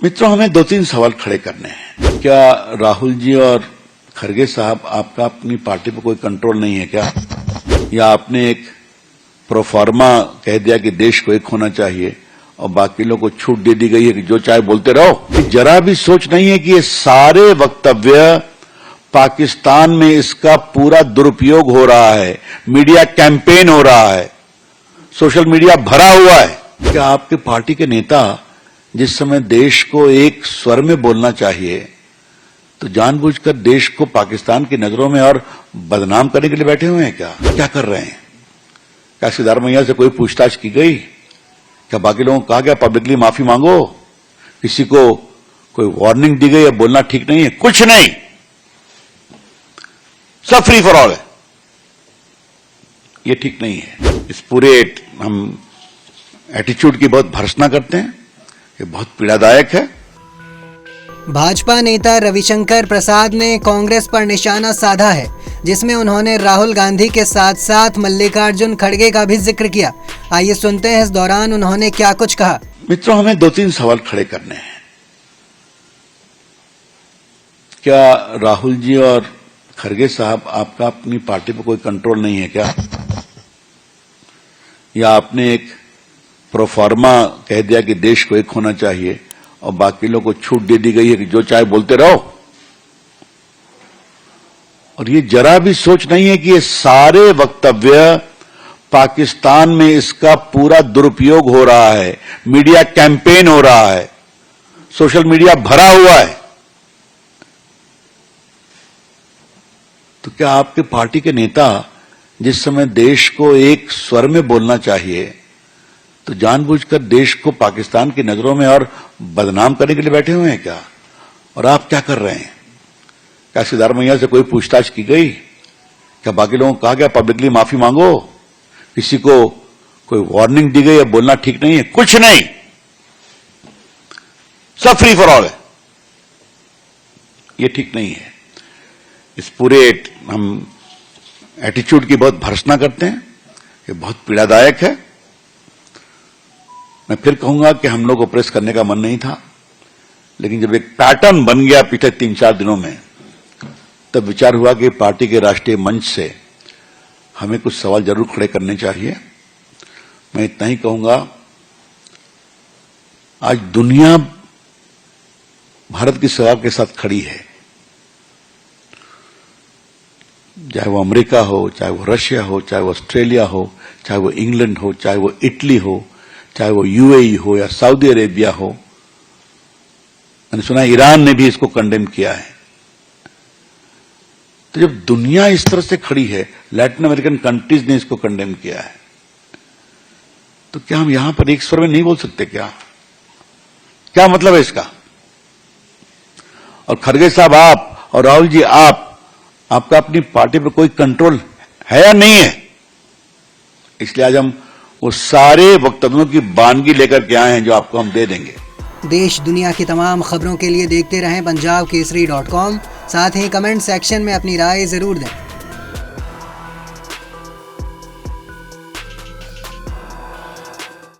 मित्रों, हमें दो तीन सवाल खड़े करने हैं। क्या राहुल जी और खरगे साहब, आपका अपनी पार्टी पर कोई कंट्रोल नहीं है क्या? या आपने एक प्रोफार्मा कह दिया कि देश को एक होना चाहिए और बाकी लोगों को छूट दे दी गई है कि जो चाहे बोलते रहो? जरा भी सोच नहीं है कि ये सारे वक्तव्य पाकिस्तान में इसका पूरा दुरुपयोग हो रहा है, मीडिया कैंपेन हो रहा है, सोशल मीडिया भरा हुआ है। क्या आपके पार्टी के नेता जिस समय देश को एक स्वर में बोलना चाहिए तो जानबूझकर देश को पाकिस्तान की नजरों में और बदनाम करने के लिए बैठे हुए हैं? क्या कर रहे हैं? क्या सिद्धारमैया से कोई पूछताछ की गई? क्या बाकी लोगों को कहा गया पब्लिकली माफी मांगो? किसी को कोई वार्निंग दी गई या बोलना ठीक नहीं है? कुछ नहीं, सब फ्री फॉर ऑल है। ये ठीक नहीं है। इस पूरे हम एटीट्यूड की बहुत भर्त्सना करते हैं, ये बहुत पीड़ादायक है। भाजपा नेता रविशंकर प्रसाद ने कांग्रेस पर निशाना साधा है, जिसमें उन्होंने राहुल गांधी के साथ साथ मल्लिकार्जुन खड़गे का भी जिक्र किया। आइए सुनते हैं इस दौरान उन्होंने क्या कुछ कहा। मित्रों, हमें दो तीन सवाल खड़े करने हैं। क्या राहुल जी और खरगे साहब, आपका अपनी पार्टी पर कोई कंट्रोल नहीं है क्या? या आपने एक प्रोफार्मा कह दिया कि देश को एक होना चाहिए और बाकी लोगों को छूट दे दी गई है कि जो चाहे बोलते रहो? और ये जरा भी सोच नहीं है कि ये सारे वक्तव्य पाकिस्तान में इसका पूरा दुरुपयोग हो रहा है, मीडिया कैंपेन हो रहा है, सोशल मीडिया भरा हुआ है। तो क्या आपके पार्टी के नेता जिस समय देश को एक स्वर में बोलना चाहिए तो जानबूझकर देश को पाकिस्तान की नजरों में और बदनाम करने के लिए बैठे हुए हैं क्या? और आप क्या कर रहे हैं? क्या सिद्धारमैया से कोई पूछताछ की गई? क्या बाकी लोगों को कहा गया पब्लिकली माफी मांगो? किसी को कोई वार्निंग दी गई या बोलना ठीक नहीं है? कुछ नहीं, सब फ्री फॉर ऑल है। ये ठीक नहीं है। इस पूरे हम एटीट्यूड की बहुत भर्त्सना करते हैं, ये बहुत पीड़ादायक है। मैं फिर कहूंगा कि हम लोग को प्रेस करने का मन नहीं था, लेकिन जब एक पैटर्न बन गया पिछले 3-4 दिनों में, तब विचार हुआ कि पार्टी के राष्ट्रीय मंच से हमें कुछ सवाल जरूर खड़े करने चाहिए। मैं इतना ही कहूंगा, आज दुनिया भारत की सेवा के साथ खड़ी है। चाहे वो अमेरिका हो, चाहे वो रशिया हो, चाहे वो ऑस्ट्रेलिया हो, चाहे वो इंग्लैंड हो, चाहे वो इटली हो, चाहे वो यूएई हो या सऊदी अरेबिया हो। मैंने सुना ईरान ने भी इसको कंडेम किया है। तो जब दुनिया इस तरह से खड़ी है, लैटिन अमेरिकन कंट्रीज ने इसको कंडेम किया है, तो क्या हम यहां पर एक स्वर में नहीं बोल सकते? क्या मतलब है इसका? और खरगे साहब आप और राहुल जी आपका अपनी पार्टी पर कोई कंट्रोल है या नहीं है? इसलिए आज हम वो सारे वक्तव्यों की बानगी लेकर के आए हैं जो आपको हम दे देंगे। देश दुनिया की तमाम खबरों के लिए देखते रहें punjabkesari.com। साथ ही कमेंट सेक्शन में अपनी राय जरूर दें।